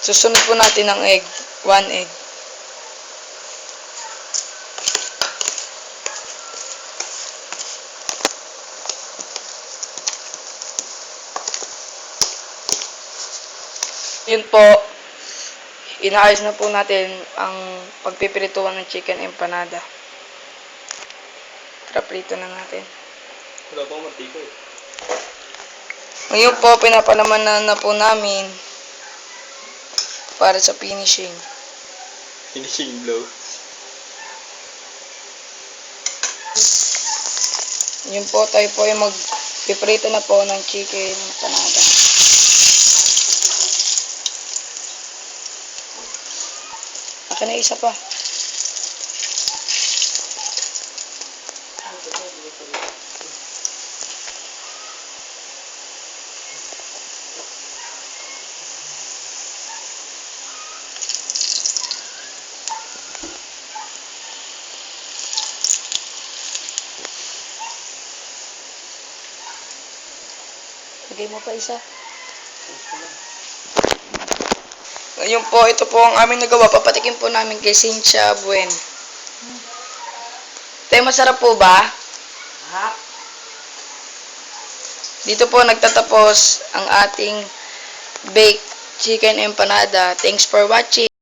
Susunod po natin ang egg. 1 egg. Yun po, inaayos na po natin ang pagpipirituan ng chicken empanada. Tara, prito na natin. Wala pang mantika eh. Ngayon po, pinapalaman na po namin para sa finishing. Finishing blow. Yun po, tayo po ay magpiprito na po ng chicken empanada. Akin na isa pa. Lagay mo pa isa. Ngayon po, ito po ang aming nagawa. Papatikin po namin kay Cynthia Buen. Tayo, masarap po ba? Ha? Dito po nagtatapos ang ating baked chicken empanada. Thanks for watching.